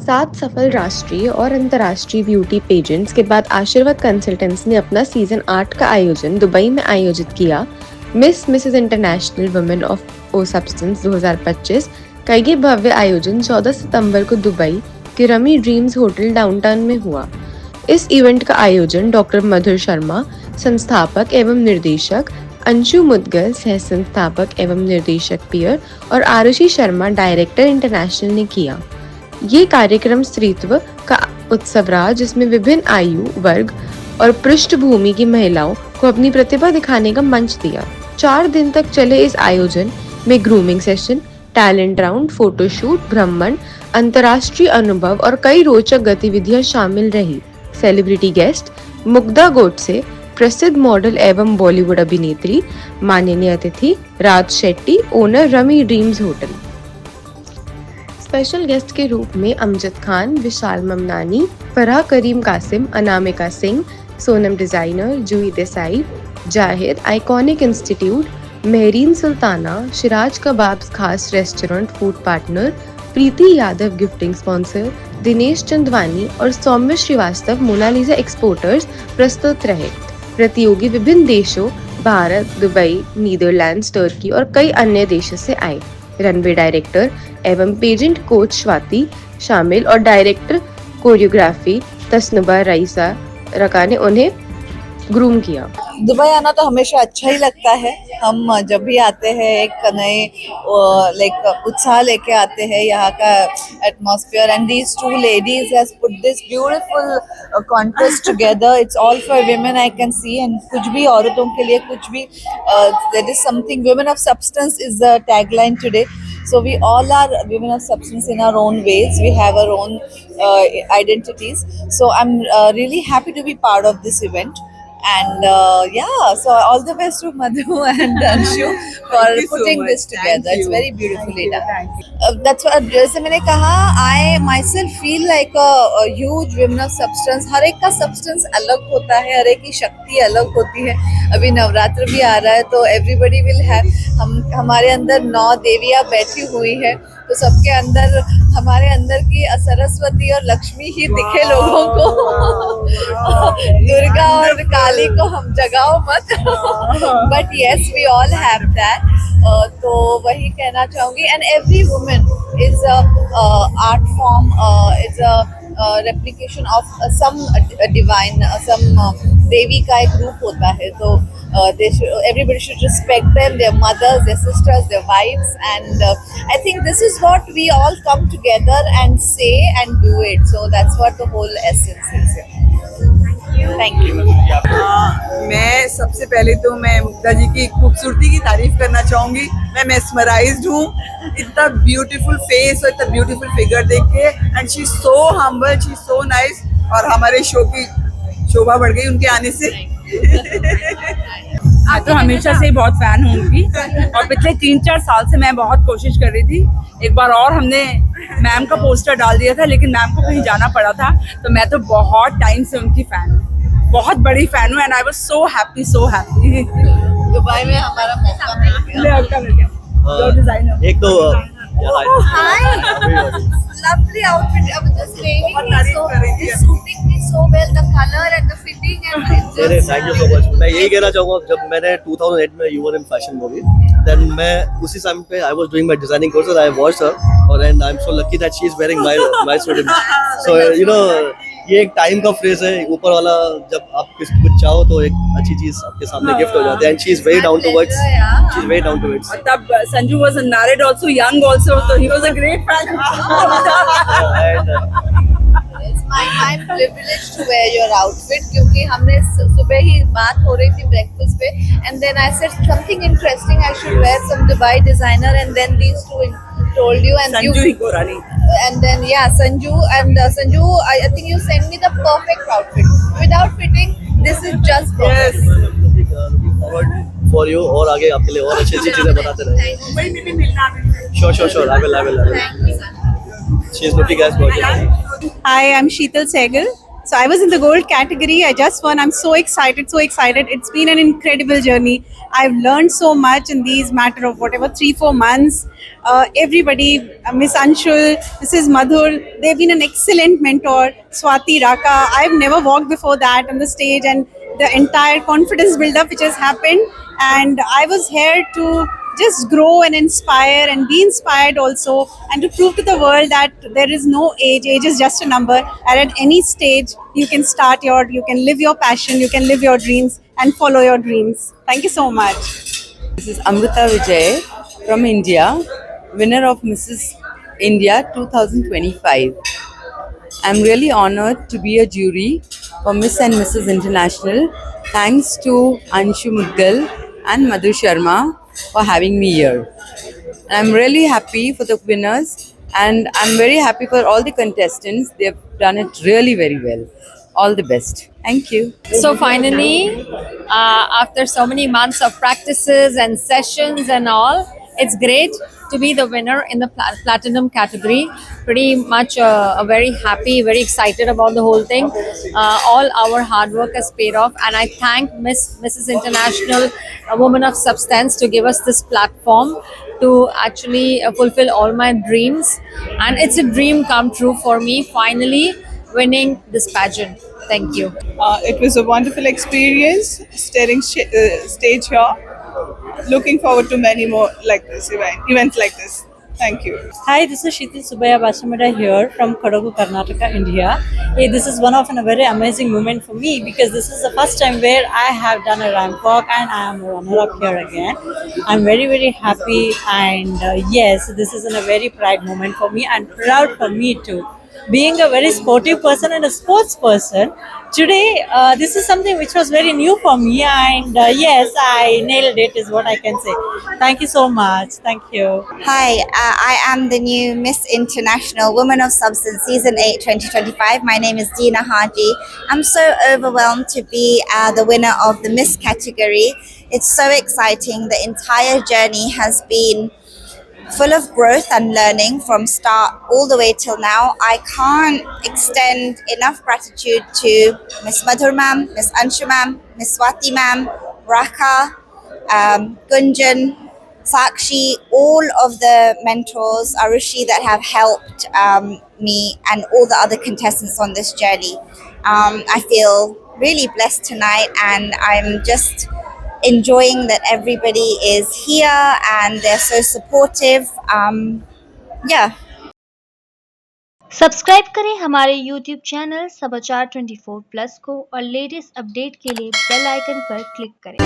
7 सफल राष्ट्रीय और अंतर्राष्ट्रीय ब्यूटी पेजेंट्स के बाद आशीर्वाद कंसल्टेंट्स ने अपना सीजन 8 का आयोजन दुबई में आयोजित किया। Mrs International women of oh substance 2025 का ये भव्य आयोजन 14 सितंबर को दुबई के रमी ड्रीम्स होटल डाउनटाउन में हुआ। इस इवेंट का आयोजन डॉक्टर मधुर शर्मा, संस्थापक एवं निर्देशक, अंशु मुदगल, सह संस्थापक एवं निर्देशक पियर और आरुषि शर्मा, डायरेक्टर इंटरनेशनल ने किया। ये कार्यक्रम स्त्रीत्व का उत्सव रहा, जिसमें विभिन्न आयु वर्ग और पृष्ठभूमि की महिलाओं को अपनी प्रतिभा दिखाने का मंच दिया। 4 दिन तक चले इस आयोजन में grooming session, talent round, photoshoot, भ्रमण, अंतर्राष्ट्रीय अनुभव और कई रोचक गतिविधियां शामिल रही। सेलिब्रिटी गेस्ट मुग्धा गोडसे, प्रसिद्ध मॉडल एवं बॉलीवुड अभिनेत्री, माननीय अतिथि Raj Shetty, owner rummy dreams hotel. Special guest के रूप में Amjad Khan, Vishal Mamnani, Farah Karim Qasim, Anamika Singh, Sonam designer, Juhi Desai, Zahid, iconic institute, Mehreen Sultana, Shiraz kebabs खास restaurant food partner, Preeti Yadav gifting sponsor, Dinesh Chandwani और सौम्य श्रीवास्तव मोनालिसा एक्सपोर्टर्स प्रस्तुत रहे। प्रतियोगी विभिन्न देशों भारत, दुबई, नीदरलैंड्स, टर्की और कई अन्य देशों से आए। रनवे डायरेक्टर एवं पेजेंट कोच स्वाति शामिल और डायरेक्टर कोरियोग्राफी तस्नुबा रईसा रका ने उन्हें ग्रूम किया। दुबई आना तो हमेशा अच्छा ही लगता है। हम जब भी आते हैं एक नए उत्साह लेके आते हैं। यहाँ का atmosphere and these two ladies has put this beautiful contrast together. It's all for women I can see, and कुछ भी औरतों के लिए कुछ भी there is something. Women of substance is the tagline today. So we all are women of substance in our own ways. We have our own identities. So I'm really happy to be part of this event. And so all the best to Madhu and Anshu for putting this together. It's very beautifully done. That's what जैसे मैंने कहा, I myself feel like a huge women of substance. हर एक का substance अलग होता है, हर एक की शक्ति अलग होती है. अभी नवरात्र भी आ रहा है तो everybody will have, हमारे अंदर 9 देवियाँ बैठी हुई है, तो सबके अंदर हमारे अंदर की सरस्वती और लक्ष्मी ही दिखे लोगों को. दुर्गा और काली को हम जगाओ मत. But yes, we all have that. तो वही कहना चाहूंगी. And every woman is art form, is a replication of some divine, some देवी का एक रूप होता है. तो everybody should respect them, their mothers, their sisters, their wives, and I think this is what we all come together and say and do it. So that's what the whole essence is here. Thank you. मैं सबसे पहले तो मैं मुग्धा जी की खूबसूरती की तारीफ करना चाहूँगी. मैं मेस्मराइज्ड हूँ इतना ब्यूटीफुल फेस और इतना ब्यूटीफुल फिगर देख के. And she is so humble, she is so nice. और हमारे शो की शोभा बढ़ गई उनके आने से. मैं तो हमेशा से ही बहुत फैन हूँ उनकी, और पिछले 3-4 साल से मैं बहुत कोशिश कर रही थी. एक बार और हमने मैम का पोस्टर डाल दिया था, लेकिन मैम को कहीं जाना पड़ा था. तो मैं तो बहुत टाइम से उनकी फैन हूँ, बहुत बड़ी फैन हूँ. And I was so happy, so happy. Dubai में हमारा मौका मिल गया. जो डिजाइनर एक तो lovely outfit. I was just saying, it's suiting me so well, the color and the fitting and it's just. Thank you so much. मैं यही कहना चाहूँगा, जब मैंने 2008 में you were in fashion movie, then मैं उसी टाइम पे I was doing my designing courses. I watched her और and I am so lucky that she is wearing my suit. So you know, ये एक टाइम का phrase है. ऊपर वाला जब आप कुछ चाहो तो एक अच्छी चीज आपके सामने गिफ्ट हो जाती है. And she is very down to earth. She is very down to earth. तब Sanju was married also, young also, तो he was a great fan. It's my privilege to wear your outfit, क्योंकि हमने सुबह ही बात हो रही थी ब्रेकफास्ट पे, and then I said something interesting, I should wear some Dubai designer, and then these two told you, and Sanju he गोरानी. and then Sanju, and Sanju, I think you sent me the perfect outfit without fitting. This is just perfect. Looking forward for you और आगे आपके लिए और अच्छी चीजें बनाते रहे. मुंबई में भी मिलना है. Sure. I will. Thank you, sir. She is looking as gorgeous. Hi, I'm Sheetal Sehgal, So I was in the gold category. I just won. I'm so excited, so excited. It's been an incredible journey. I've learned so much in these matter of whatever 3-4 months. Everybody, Miss Anshul, Mrs. Madhur, they've been an excellent mentor. Swati Raka, I've never walked before that on the stage, and the entire confidence build up which has happened. And I was here to just grow and inspire and be inspired also, and to prove to the world that there is no age. Age is just a number, and at any stage you can you can live your passion, you can live your dreams and follow your dreams. Thank you so much. This is Amrita Vijay from India, winner of Mrs. India 2025. I'm really honored to be a jury for Miss and Mrs. International. Thanks to Anshu Mudgal and Madhu Sharma for having me here. And I'm really happy for the winners, and I'm very happy for all the contestants. They've done it really very well. All the best. Thank you. So finally, after so many months of practices and sessions and all, it's great to be the winner in the platinum category. Pretty much a very happy, very excited about the whole thing. All our hard work has paid off, and I thank Mrs. International, a woman of substance, to give us this platform to actually fulfill all my dreams. And it's a dream come true for me, finally winning this pageant. Thank you. It was a wonderful experience, stage here. Looking forward to many more like this events like this. Thank you. Hi, this is Sheetal Subaya Bashamada here from Kodagu, Karnataka, India. Hey, this is one of a very amazing moment for me, because this is the first time where I have done a ramp walk and I am a runner-up here again. I'm very, very happy, and yes, this is a very proud moment for me and proud for me too. Being a very sportive person and a sports person, today this is something which was very new for me, and yes, I nailed it is what I can say. Thank you so much. Thank you. Hi, I am the new Miss International Woman of Substance Season 8 2025. My name is Dina Haji. I'm so overwhelmed to be the winner of the Miss category. It's so exciting. The entire journey has been full of growth and learning from start all the way till now. I can't extend enough gratitude to Miss Madhur ma'am, Miss Anshu ma'am, Miss Swati ma'am, Raka, Gunjan, Sakshi, all of the mentors, Arushi, that have helped me and all the other contestants on this journey. I feel really blessed tonight, and I'm just enjoying that everybody is here and they're so supportive. Yeah. Subscribe करें हमारे YouTube channel समाचार 24+ को और latest update के लिए bell icon पर click करें।